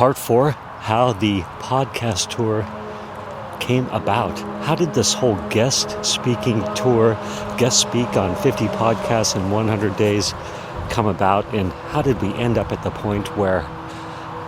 part 4, how the podcast tour came about. How did this whole guest speaking tour, guest speak on 50 podcasts in 100 days come about, and how did we end up at the point where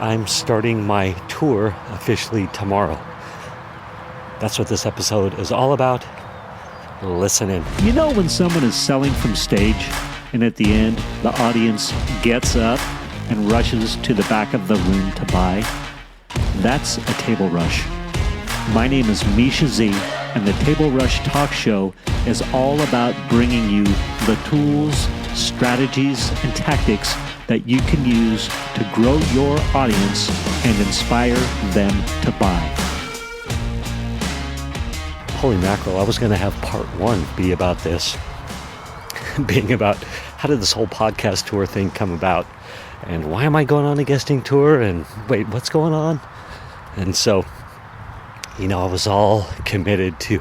I'm starting my tour officially tomorrow? That's what this episode is all about. Listen in. You know when someone is selling from stage and at the end the audience gets up and rushes to the back of the room to buy? That's a table rush. My name is Misha Z, and the Table Rush Talk Show is all about bringing you the tools, strategies, and tactics that you can use to grow your audience and inspire them to buy. Holy mackerel, I was going to have part 1 be about this, being about how did this whole podcast tour thing come about, and why am I going on a guesting tour, and wait, what's going on? And so, I was all committed to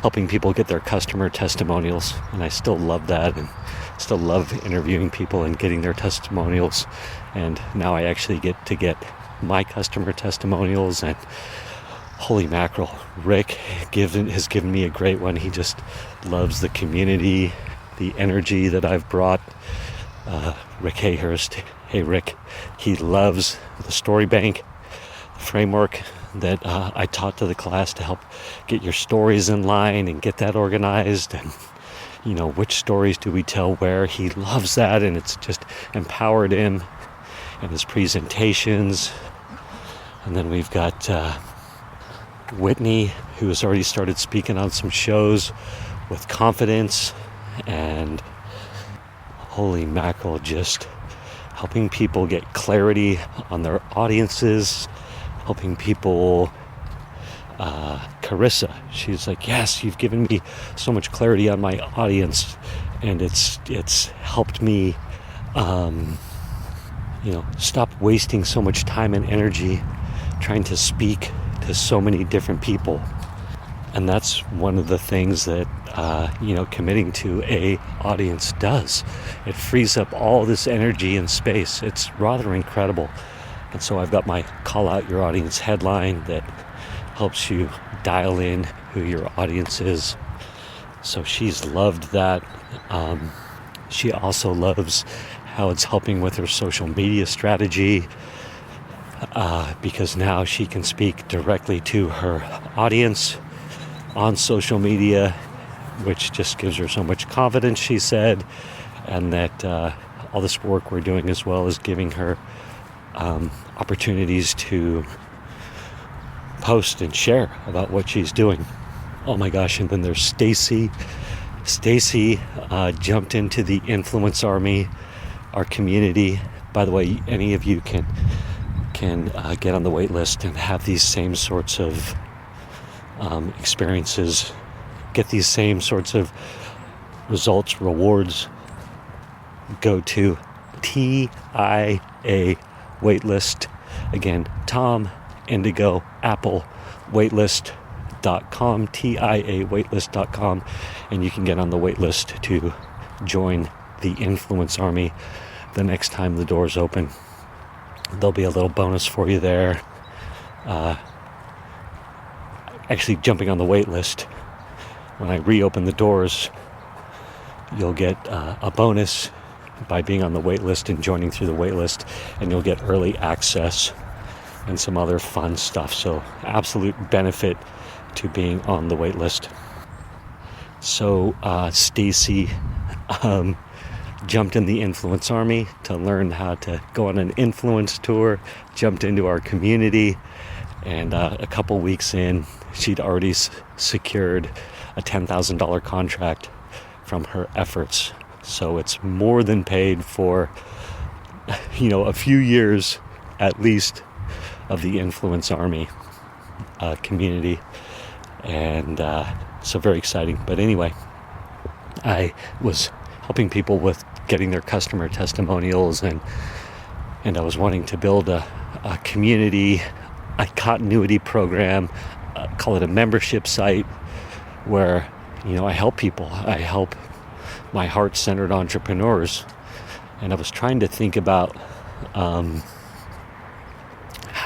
helping people get their customer testimonials, and I still love that, and still love interviewing people and getting their testimonials. And now I actually get to get my customer testimonials, and holy mackerel, Rick has given me a great one. He just loves the community, the energy that I've brought. Rick Hayhurst, hey Rick, he loves the story bank framework that I taught to the class to help get your stories in line and get that organized, and which stories do we tell where. He loves that, and it's just empowered him and his presentations. And then we've got Whitney, who has already started speaking on some shows with confidence, and holy mackerel, just helping people get clarity on their audiences, helping people. Carissa, she's like, yes, you've given me so much clarity on my audience, and it's helped me stop wasting so much time and energy trying to speak to so many different people. And that's one of the things that committing to a audience does. It frees up all this energy and space. It's rather incredible. And so I've got my Call Out Your Audience headline that helps you dial in who your audience is. So she's loved that. She also loves how it's helping with her social media strategy, because now she can speak directly to her audience on social media, which just gives her so much confidence, she said. And that all this work we're doing as well is giving her opportunities to post and share about what she's doing. Oh my gosh. And then there's Stacy. Stacy jumped into the Influence Army, our community. By the way, any of you can get on the wait list and have these same sorts of experiences, get these same sorts of results, rewards. Go to TIA waitlist. Again, Tom, Indigo, Apple, waitlist.com, TIA waitlist.com, and you can get on the waitlist to join the Influence Army the next time the doors open. There'll be a little bonus for you there. Actually, jumping on the waitlist, when I reopen the doors, you'll get a bonus by being on the waitlist and joining through the waitlist, and you'll get early access and some other fun stuff. So absolute benefit to being on the waitlist. So Stacy jumped in the Influence Army to learn how to go on an influence tour, jumped into our community, and a couple weeks in, she'd already secured a $10,000 contract from her efforts. So it's more than paid for, a few years at least of the Influence Army community. And so very exciting. But anyway, I was helping people with getting their customer testimonials, and I was wanting to build a community, a continuity program, call it a membership site, where I help people. I help my heart-centered entrepreneurs. And I was trying to think about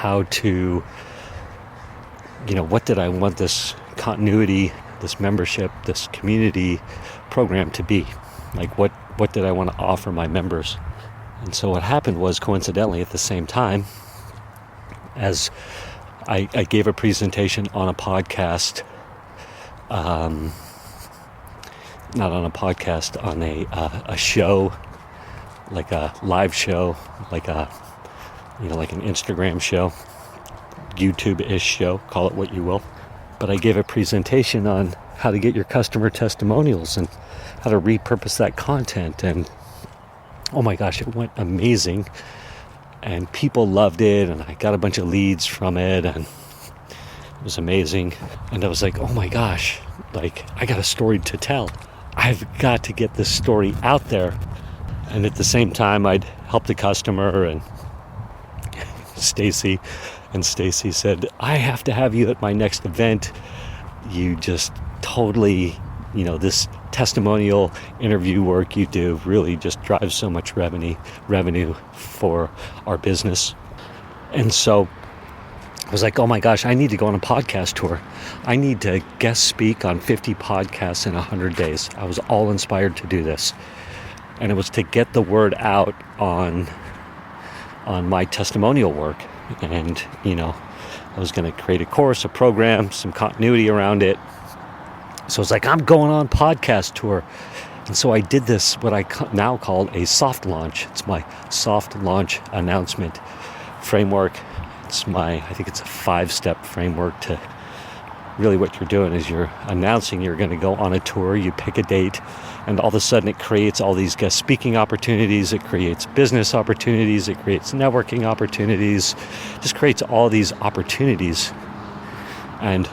how to, what did I want this continuity, this membership, this community program to be? Like, what did I want to offer my members? And so what happened was, coincidentally, at the same time as I gave a presentation on a podcast, not on a podcast, on a show, like a live show, like an Instagram show, YouTube-ish show, call it what you will. But I gave a presentation on how to get your customer testimonials and how to repurpose that content. And oh my gosh, it went amazing. And people loved it. And I got a bunch of leads from it. And it was amazing. And I was like, oh my gosh, like, I got a story to tell. I've got to get this story out there. And at the same time, I'd helped a customer, and Stacy said, I have to have you at my next event. You just totally, this testimonial interview work you do really just drives so much revenue for our business. And so I was like, oh my gosh, I need to go on a podcast tour. I need to guest speak on 50 podcasts in 100 days. I was all inspired to do this. And it was to get the word out on my testimonial work. And, I was going to create a course, a program, some continuity around it. So I was like, I'm going on podcast tour. And so I did this, what I now call a soft launch. It's my soft launch announcement framework. I think it's a 5-step framework to really what you're doing is you're announcing you're going to go on a tour. You pick a date, and all of a sudden it creates all these guest speaking opportunities. It creates business opportunities. It creates networking opportunities. Just creates all these opportunities. And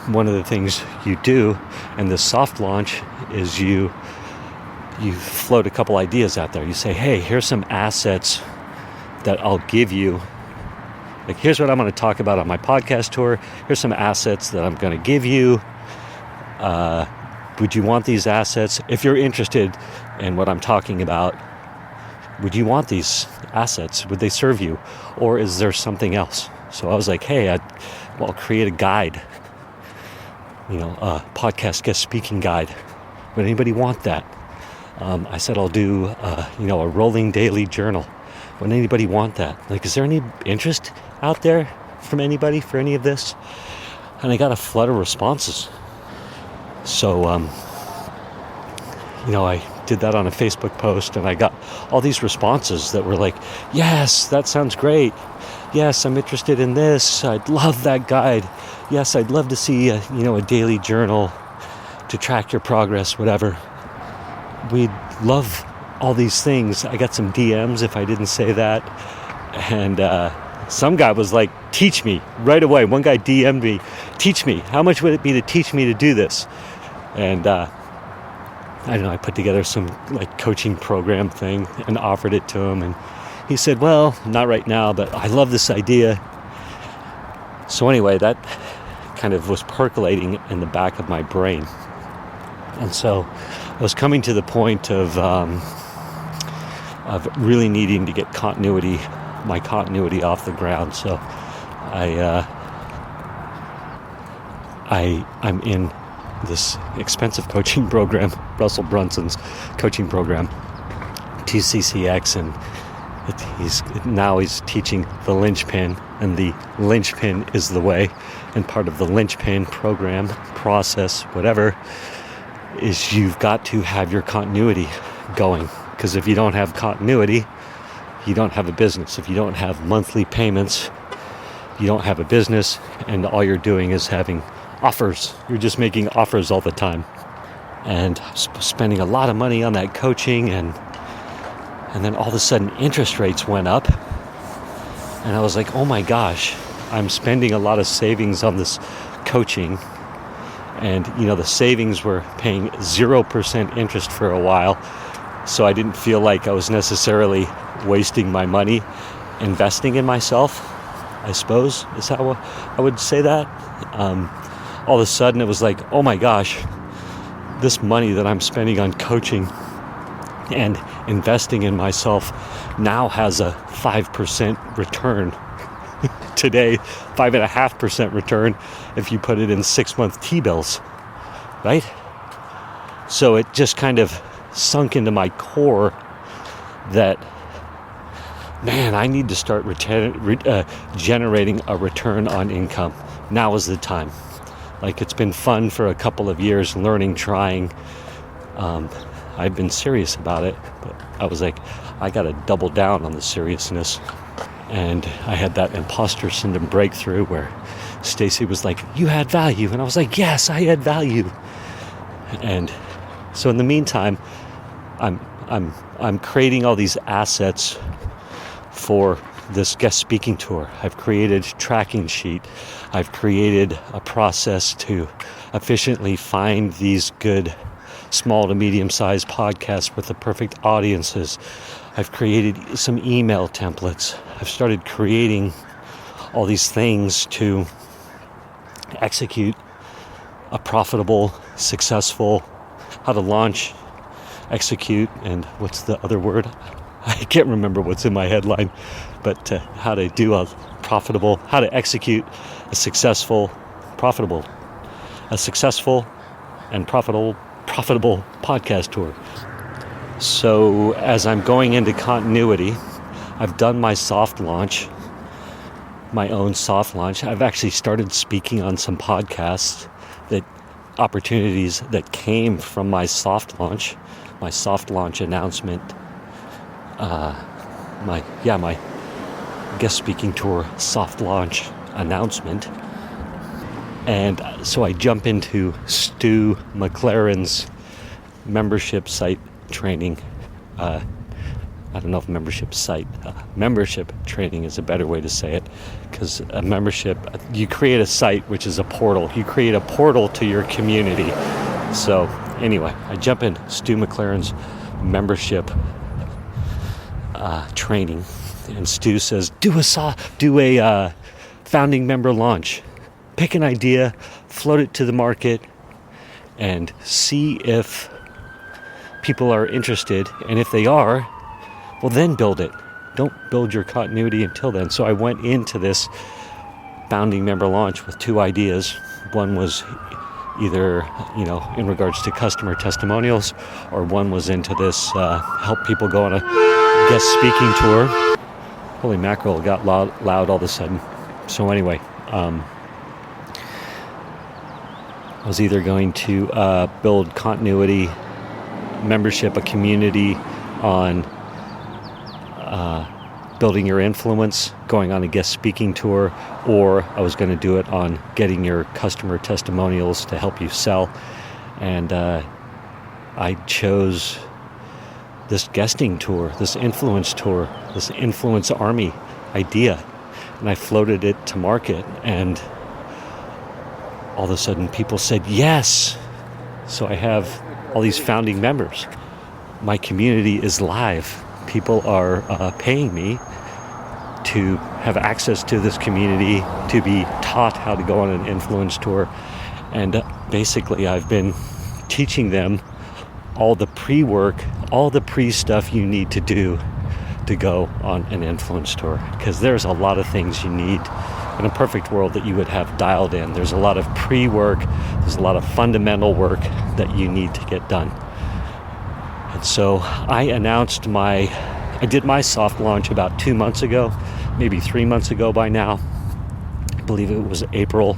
one of the things you do in this soft launch is you float a couple ideas out there. You say, hey, here's some assets that I'll give you. Like, here's what I'm going to talk about on my podcast tour. Here's some assets that I'm going to give you. Would you want these assets? If you're interested in what I'm talking about, would you want these assets? Would they serve you? Or is there something else? So I was like, hey, I'll create a guide, a podcast guest speaking guide. Would anybody want that? I said, I'll do, a rolling daily journal. Would anybody want that? Like, is there any interest out there from anybody for any of this? And I got a flood of responses. So, I did that on a Facebook post, and I got all these responses that were like, yes, that sounds great. Yes, I'm interested in this. I'd love that guide. Yes, I'd love to see a daily journal to track your progress, whatever. We'd love all these things. I got some DMs if I didn't say that. And some guy was like, teach me right away. One guy DM'd me, teach me. How much would it be to teach me to do this? And I don't know, I put together some like coaching program thing and offered it to him. And he said, well, not right now, but I love this idea. So anyway, that kind of was percolating in the back of my brain. And so I was coming to the point of really needing to get my continuity off the ground. So I'm in this expensive coaching program, Russell Brunson's coaching program, TCCX, and he's teaching the linchpin, and the linchpin is the way, and part of the linchpin program, process, whatever, is you've got to have your continuity going. Because if you don't have continuity, you don't have a business. If you don't have monthly payments, you don't have a business, and all you're doing is having offers. You're just making offers all the time. And spending a lot of money on that coaching, and then all of a sudden interest rates went up. And I was like, oh my gosh, I'm spending a lot of savings on this coaching. And, the savings were paying 0% interest for a while. So I didn't feel like I was necessarily wasting my money investing in myself, I suppose, is how I would say that. All of a sudden it was like, oh my gosh, this money that I'm spending on coaching and investing in myself now has a 5% return. Today, 5.5% return if you put it in 6-month T-bills, right? So it just kind of sunk into my core that, man, I need to start generating a return on income. Now is the time. Like, it's been fun for a couple of years, learning, trying. I've been serious about it, but I was like, I got to double down on the seriousness. And I had that imposter syndrome breakthrough where Stacy was like, you add value. And I was like, yes, I add value. And so in the meantime, I'm creating all these assets for this guest speaking tour. I've created a tracking sheet. I've created a process to efficiently find these good small to medium-sized podcasts with the perfect audiences. I've created some email templates. I've started creating all these things to execute a profitable, successful, how to launch, execute, and what's the other word? I can't remember what's in my headline, but how to do a profitable, how to execute a successful and profitable podcast tour. So as I'm going into continuity, I've done my soft launch, my own soft launch. I've actually started speaking on some podcasts, that opportunities that came from my soft launch announcement, my guest speaking tour soft launch announcement. And so I jump into Stu McLaren's membership site training. I don't know if membership training is a better way to say it, because a membership, you create a site which is a portal. You create a portal to your community. So anyway, I jump in Stu McLaren's membership training, and Stu says, do a founding member launch. Pick an idea, float it to the market, and see if people are interested. And if they are, well, then build it. Don't build your continuity until then. So I went into this founding member launch with 2 ideas. One was either, in regards to customer testimonials, or one was into this help people go on a guest speaking tour. Holy mackerel, it got loud all of a sudden. So anyway, I was either going to build continuity, membership, a community on building your influence, going on a guest speaking tour, or I was going to do it on getting your customer testimonials to help you sell. And I chose this guesting tour, this influence army idea, and I floated it to market, and all of a sudden people said yes. So I have all these founding members. My community is live. People are paying me to have access to this community, to be taught how to go on an influence tour. And basically I've been teaching them all the pre-work, all the pre-stuff you need to do to go on an influence tour. Because there's a lot of things you need in a perfect world that you would have dialed in. There's a lot of pre-work, there's a lot of fundamental work that you need to get done. And so I did my soft launch about 2 months ago, maybe 3 months ago by now. I believe it was April.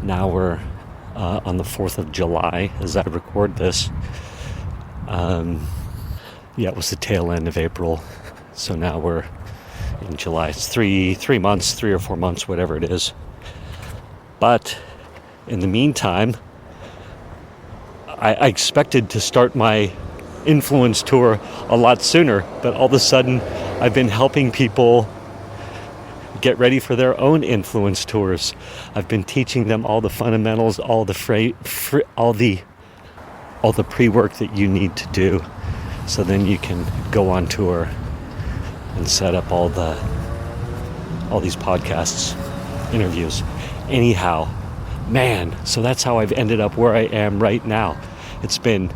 Now we're on the 4th of July as I record this. It was the tail end of April. So now we're in July. It's 3 months, 3 or 4 months, whatever it is. But in the meantime, I expected to start my influence tour a lot sooner, but all of a sudden I've been helping people get ready for their own influence tours. I've been teaching them all the fundamentals, all the pre-work that you need to do, so then you can go on tour and set up all these podcasts, interviews. Anyhow, man, so that's how I've ended up where I am right now. It's been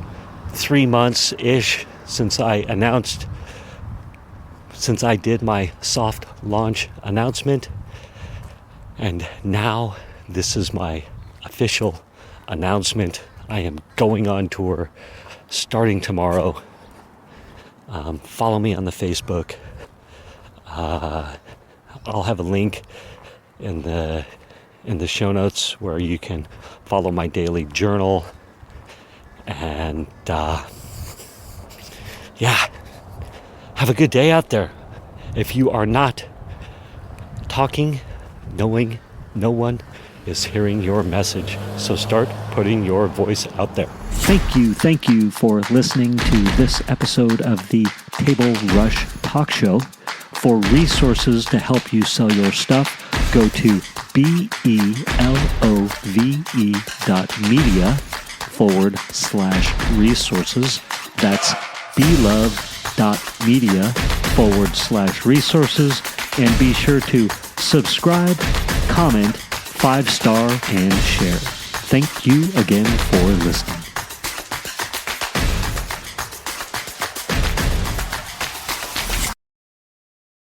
3 months-ish since I did my soft launch announcement, and now this is my official announcement. I am going on tour starting tomorrow. Follow me on the Facebook. I'll have a link in the show notes where you can follow my daily journal. And have a good day out there. If you are not talking, knowing no one is hearing your message. So start putting your voice out there. Thank you for listening to this episode of the Table Rush Talk Show. For resources to help you sell your stuff, go to belove.media/resources. That's belove.media/resources. And be sure to subscribe, comment, 5-star, and share. Thank you again for